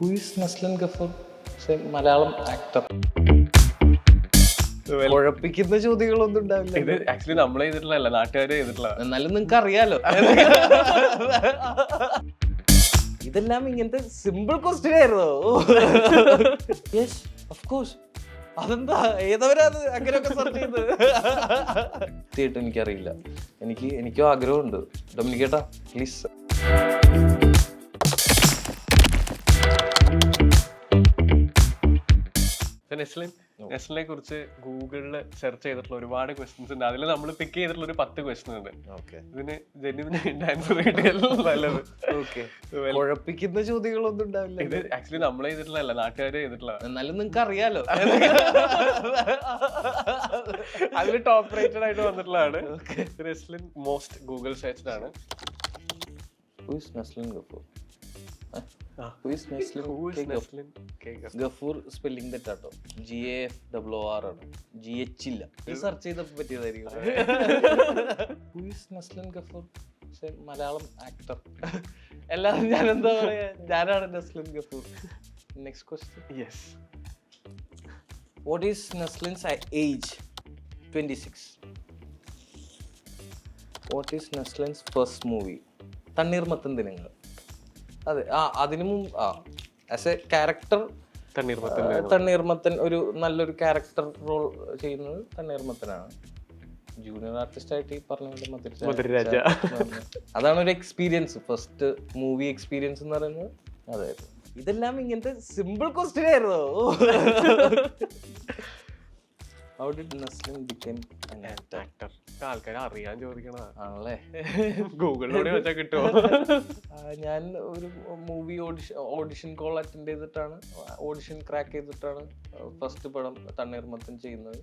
Who is Naslan Gafur? Malayalam actor. കുഴപ്പിക്കുന്ന ചോദ്യങ്ങളൊന്നും ഉണ്ടാവില്ല. ഇത് ആക്ച്വലി നമ്മൾ ചെയ്തിട്ടുള്ളതല്ല, നാട്ടുകാർ ചെയ്തിട്ടുള്ള. എന്നാലും നിങ്ങൾക്ക് അറിയാലോ. ഇതെല്ലാം ഇങ്ങനത്തെ സിമ്പിൾ ക്വസ്റ്റ്യൻ ആയിരുന്നോ? Yes of course. അതെന്താ ഏതവരാത് അങ്ങനെയൊക്കെ സെർച്ച് ചെയ്ത്? തീർച്ചയായിട്ടും എനിക്കറിയില്ല. എനിക്കും ആഗ്രഹമുണ്ട്. ഡൊമിനിക്കേട്ടാ പ്ലീസ്. നെസ്ലിനെ കുറിച്ച് ഗൂഗിളിൽ സെർച്ച് ചെയ്തിട്ടുള്ള ഒരുപാട് ക്വസ്റ്റ്യൻസ് ഉണ്ട്. അതിൽ നമ്മൾ പിക്ക് ചെയ്തിട്ടുള്ള ഒരു 10 ക്വസ്റ്റ്യൻ ഉണ്ട്. ഇതിന് ജെന്യുവിൻ ആൻസർ കിട്ടിയാലും നല്ലത്. കുഴപ്പിക്കുന്ന ചോദ്യങ്ങളൊന്നും ഉണ്ടാവില്ല. ഇത് ആക്ച്വലി നമ്മൾ ചെയ്തിട്ടുള്ളതല്ല, നാട്ടുകാർ ചെയ്തിട്ടുള്ള. എന്നാലും നിങ്ങൾക്ക് അറിയാലോ. അതിൽ ടോപ്പ് റേറ്റഡ് ആയിട്ട് വന്നിട്ടുള്ളതാണ്. നെസ്ലിൻ മോസ്റ്റ് ഗൂഗിൾ സെർച്ച്ഡ് ആണ്. ഗഫൂർ സ്പെല്ലിംഗ് തെറ്റാട്ടോ. GAFOR ആണ്. GH ഇല്ല. സെർച്ച് ചെയ്തപ്പോ പറ്റിയതായിരിക്കും. നസ്ലൻ ഗഫൂർ മലയാളം ആക്ടർ. എല്ലാവരും ഞാൻ എന്താ പറയാ, ഞാനാണ് Naslen Gafoor. Next question. Yes. What is Naslen's age? 26. What is Naslen's first movie? Thanneermathan Dinangal. അതെ, അതിനു മുമ്പ് ആസ് എ ക്യാരക്ടർ തണ്ണീർമത്തൻ ഒരു നല്ലൊരു ക്യാരക്ടർ റോൾ ചെയ്യുന്നത് തണ്ണീർമത്തനാണ്. ജൂനിയർ ആർട്ടിസ്റ്റ് ആയിട്ട് ഈ പറഞ്ഞ മധുരരാജ. അതാണ് ഒരു എക്സ്പീരിയൻസ്, ഫസ്റ്റ് മൂവി എക്സ്പീരിയൻസ് എന്ന് പറയുന്നത്. അതായിരുന്നു. ഇതെല്ലാം ഇങ്ങനത്തെ സിമ്പിൾ ക്വസ്റ്റ്യൻ ആയിരുന്നോ? How did Naslin become an actor? ആൾക്കാർ അറിയാൻ ചോദിക്കണതാ ആണല്ലേ. ഗൂഗിളിലൂടെ വെച്ചാൽ കിട്ടുമോ? ഞാൻ ഒരു മൂവി ഓഡിഷൻ കോൾ അറ്റൻഡ് ചെയ്തിട്ടാണ്, ഓഡിഷൻ ക്രാക്ക് ചെയ്തിട്ടാണ് ഫസ്റ്റ് പടം തണ്ണീർമത്തൻ ചെയ്യുന്നത്.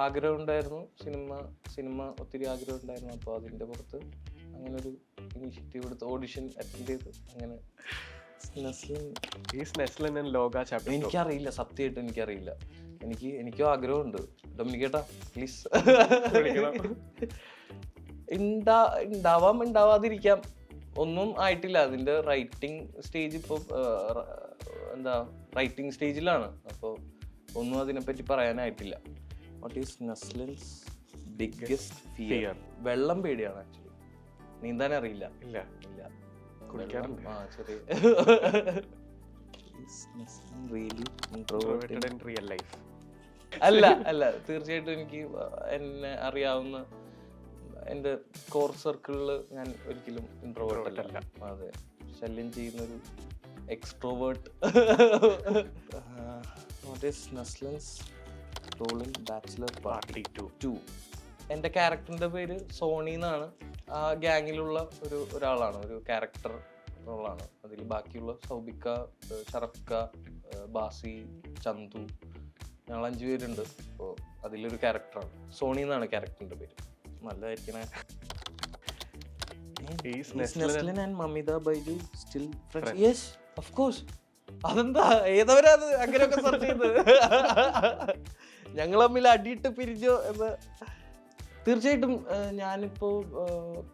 ആഗ്രഹം ഉണ്ടായിരുന്നു, സിനിമ ഒത്തിരി ആഗ്രഹം ഉണ്ടായിരുന്നു. അപ്പോൾ അതിൻ്റെ പുറത്ത് അങ്ങനെ ഒരു ഇനീഷ്യേറ്റീവ് എടുത്ത് ഓഡിഷൻ അറ്റൻഡ് ചെയ്ത് അങ്ങനെ. എനിക്കറിയില്ല, സത്യമായിട്ട് എനിക്കറിയില്ല. എനിക്കും ആഗ്രഹമുണ്ട്. ഡൊമിനിക്കേട്ടാ പ്ലീസ്. ഉണ്ടാവാതിരിക്കാം, ഒന്നും ആയിട്ടില്ല. അതിന്റെ റൈറ്റിംഗ് സ്റ്റേജ് ഇപ്പോൾ റൈറ്റിംഗ് സ്റ്റേജിലാണ്. അപ്പോൾ ഒന്നും അതിനെപ്പറ്റി പറയാനായിട്ടില്ല. What is Naslen's biggest fear? വെള്ളം പേടിയാണ് ആക്ച്വലി. നീന്താൻ അറിയില്ല. ഇല്ല. കുളിക്കാറുണ്ട്. ചെറിയ. അല്ല തീർച്ചയായിട്ടും എനിക്ക് എന്നെ അറിയാവുന്ന എൻ്റെ കോർ സർക്കിളിൽ ഞാൻ ഒരിക്കലും ഇൻട്രോവേർട്ട് അല്ല. അതെ, ശല്യം ചെയ്യുന്നൊരു extrovert. What is Naslen's role in Bachelor Party 2? എൻ്റെ ക്യാരക്ടറിൻ്റെ പേര് സോണി എന്നാണ്. ആ ഗ്യാങ്ങിലുള്ള ഒരാളാണ്, ഒരു ക്യാരക്ടർ റോളാണ്. അതിൽ ബാക്കിയുള്ള സൗബിക്ക, ഷറഫ്ക, ബാസി, ചന്തു, ഞങ്ങൾ 5 പേരുണ്ട്. അപ്പോൾ അതിലൊരു ക്യാരക്ടറാണ്. സോണി എന്നാണ് ക്യാരക്ടറിന്റെ പേര്. നല്ലതായിരിക്കണേ. Naslen and Mamitha Baiju still friends? Yes of course. അതെന്താ ഏതവരാത് അങ്ങനെയൊക്കെ സെർച്ച് ചെയ്ത്? ഞങ്ങൾ തമ്മിൽ അടിയിട്ട് പിരിഞ്ഞോ എന്ന്? തീർച്ചയായിട്ടും. ഞാനിപ്പോൾ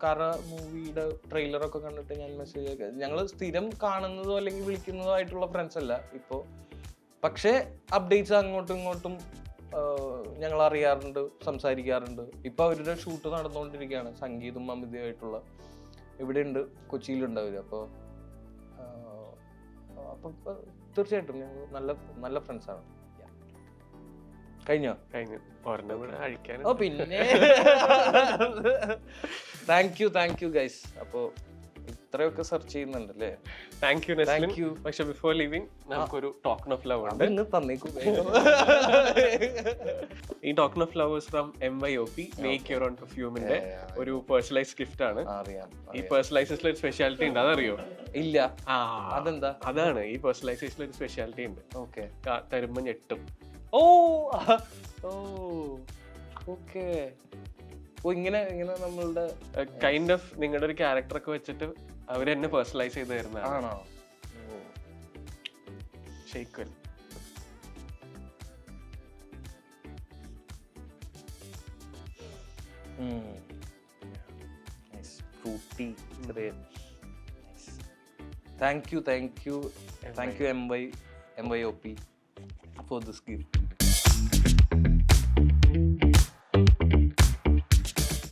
കറ മൂവിയുടെ ട്രെയിലറൊക്കെ കണ്ടിട്ട് ഞാൻ മെസ്സേജ്, ഞങ്ങൾ സ്ഥിരം കാണുന്നതോ അല്ലെങ്കിൽ വിളിക്കുന്നതോ ആയിട്ടുള്ള ഫ്രണ്ട്സ് അല്ല ഇപ്പോൾ. പക്ഷേ അപ്ഡേറ്റ്സ് അങ്ങോട്ടും ഇങ്ങോട്ടും ഞങ്ങൾ അറിയാറുണ്ട്, സംസാരിക്കാറുണ്ട്. ഇപ്പോൾ അവരുടെ ഷൂട്ട് നടന്നുകൊണ്ടിരിക്കുകയാണ്, സംഗീതും അമിതയായിട്ടുള്ള. ഇവിടെ ഉണ്ട്, കൊച്ചിയിലുണ്ട് അവർ. അപ്പോൾ തീർച്ചയായിട്ടും ഞങ്ങൾ നല്ല ഫ്രണ്ട്സാണ്. കഴിഞ്ഞു. ഓ പിന്നെ താങ്ക് യു ഗൈസ്. അപ്പോൾ ഇത്രയൊക്കെ സെർച്ച് ചെയ്യുന്നുണ്ടല്ലേ? Thank you. പക്ഷെ ബിഫോർ ലീവിംഗ് നമുക്കൊരു ടോക്കൺ ഓഫ് ലവ് ഉണ്ട്. ഈ token of love from MYOP make your own പെർഫ്യൂമിന്റെ ഒരു പേഴ്സണലൈസ്ഡ് ഗിഫ്റ്റ് ആണ്. ഈ പേഴ്സണലൈസേഷനിൽ ഒരു സ്പെഷ്യാലിറ്റി ഉണ്ട്, അതറിയോ? ഇല്ല. അതെന്താ? അതാണ്, ഈ പേഴ്സണലൈസേഷനിൽ ഒരു സ്പെഷ്യാലിറ്റി ഉണ്ട്. ഓക്കെ. തരുമ്പോ ഞെട്ടും. ഓക്കെ. ഇങ്ങനെ നമ്മളുടെ കൈൻഡ് ഓഫ് നിങ്ങളുടെ ഒരു ക്യാരക്ടർ ഒക്കെ വെച്ചിട്ട് അവരെന്നെ പേഴ്സണലൈസ് ചെയ്ത് തരുന്നതാണോ? ഷെയ്ക്കൽ. Frooti. Thank you MYOP for this gift.